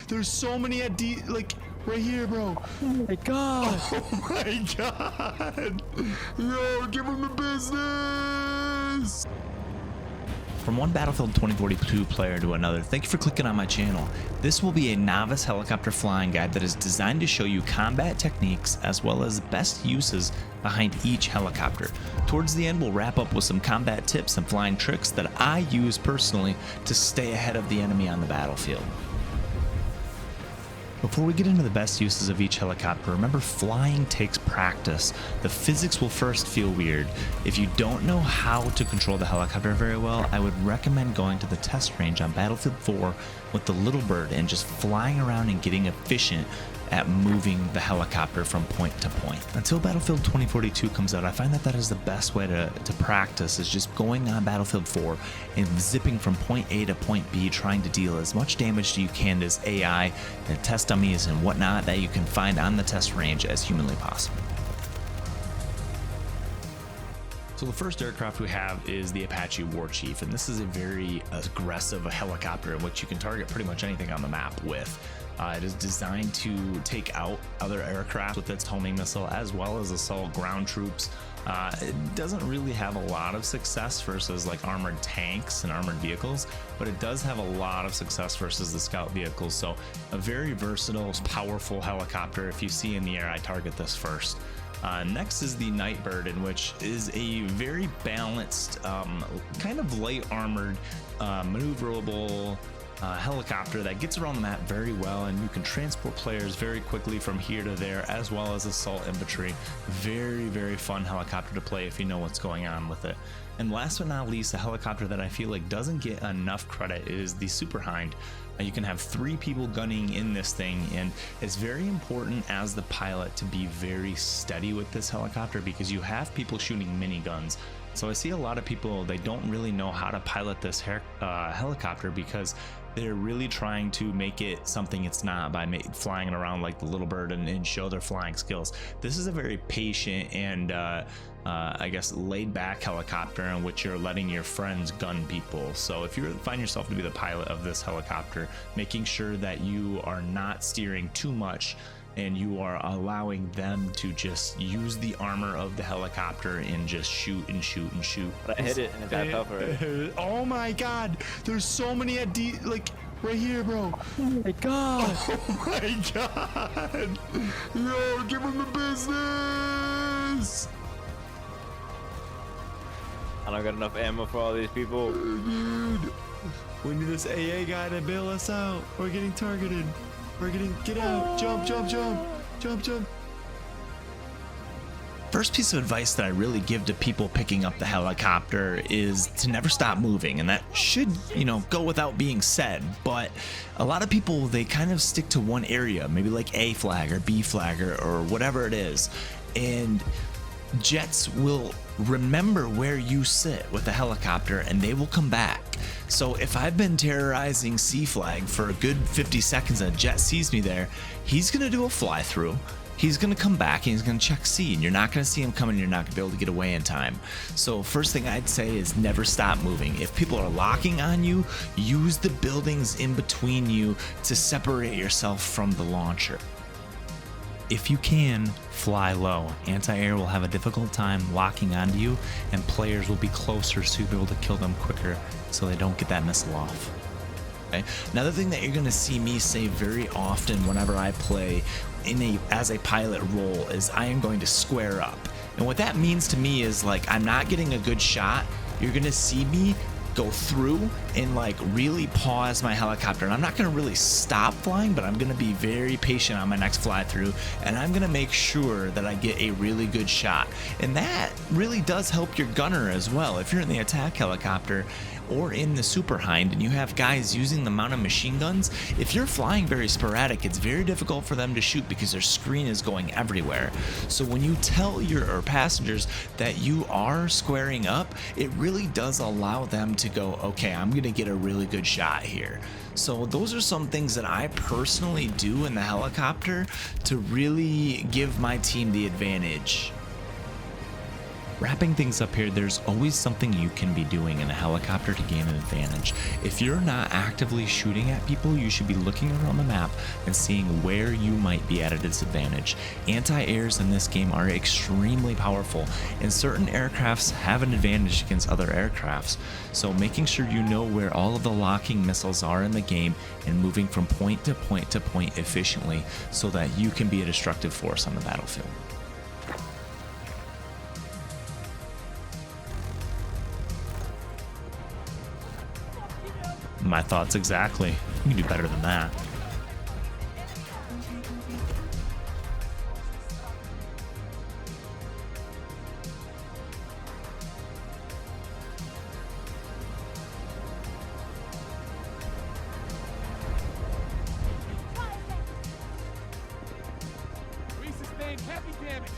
There's so many at D, like right here, bro. Oh my god. Oh my god. Yo, give him the business. From one Battlefield 2042 player to another, thank you for clicking on my channel. This will be a novice helicopter flying guide that is designed to show you combat techniques as well as best uses behind each helicopter. Towards the end, we'll wrap up with some combat tips and flying tricks that I use personally to stay ahead of the enemy on the battlefield. Before we get into the best uses of each helicopter, remember flying takes practice. The physics will first feel weird. If you don't know how to control the helicopter very well, I would recommend going to the test range on Battlefield 4 with the little bird and just flying around and getting efficient at moving the helicopter from point to point. Until Battlefield 2042 comes out, I find that is the best way to practice, is just going on Battlefield 4 and zipping from point A to point B, trying to deal as much damage to you can as AI and test dummies and whatnot that you can find on the test range as humanly possible. So the first aircraft we have is the Apache Warchief, and this is a very aggressive helicopter in which you can target pretty much anything on the map with. It is designed to take out other aircraft with its homing missile as well as assault ground troops. It doesn't really have a lot of success versus like armored tanks and armored vehicles, but it does have a lot of success versus the scout vehicles. So a very versatile, powerful helicopter. If you see in the air, I target this first. Next is the Nightbird, in which is a very balanced, kind of light armored, maneuverable helicopter that gets around the map very well, and you can transport players very quickly from here to there, as well as assault infantry. Very fun helicopter to play if you know what's going on with it. And last but not least, a helicopter that I feel like doesn't get enough credit is the Super Hind. You can have 3 people gunning in this thing, and it's very important as the pilot to be very steady with this helicopter because you have people shooting miniguns. So I see a lot of people, they don't really know how to pilot this helicopter because they're really trying to make it something it's not by flying it around like the little bird and show their flying skills. This is a very patient and I guess laid back helicopter in which you're letting your friends gun people. So if you find yourself to be the pilot of this helicopter, making sure that you are not steering too much and you are allowing them to just use the armor of the helicopter and just shoot and shoot and shoot. But I hit it and it got tougher. Oh my god, there's so many at D, like right here, bro. Oh my god. Oh my god. Yo, give him the business. I don't got enough ammo for all these people. Dude, we need this AA guy to bail us out. We're getting targeted. Get out. Jump. First piece of advice that I really give to people picking up the helicopter is to never stop moving, and that should, go without being said, but a lot of people, they kind of stick to one area, maybe like A flag or B flag or whatever it is, and jets will remember where you sit with the helicopter and they will come back. So if I've been terrorizing C flag for a good 50 seconds and a jet sees me there, he's gonna do a fly through, he's gonna come back and he's gonna check C, and you're not gonna see him coming, you're not gonna be able to get away in time. So first thing I'd say is never stop moving. If people are locking on you, use the buildings in between you to separate yourself from the launcher. If you can, fly low. Anti-air will have a difficult time locking onto you, and players will be closer so you'll be able to kill them quicker so they don't get that missile off. Okay? Another thing that you're going to see me say very often whenever I play as a pilot role is I am going to square up. And what that means to me is, like, I'm not getting a good shot. You're going to see me go through and like really pause my helicopter, and I'm not going to really stop flying, but I'm going to be very patient on my next fly through, and I'm going to make sure that I get a really good shot. And that really does help your gunner as well. If you're in the attack helicopter or in the Super Hind and you have guys using the mounted machine guns, if you're flying very sporadic, it's very difficult for them to shoot because their screen is going everywhere. So when you tell your passengers that you are squaring up, it really does allow them to go, okay, I'm gonna get a really good shot here. So those are some things that I personally do in the helicopter to really give my team the advantage. Wrapping things up here, there's always something you can be doing in a helicopter to gain an advantage. If you're not actively shooting at people, you should be looking around the map and seeing where you might be at a disadvantage. Anti-airs in this game are extremely powerful, and certain aircrafts have an advantage against other aircrafts. So making sure you know where all of the locking missiles are in the game and moving from point to point to point efficiently so that you can be a destructive force on the battlefield. My thoughts exactly. You can do better than that. We sustained heavy damage.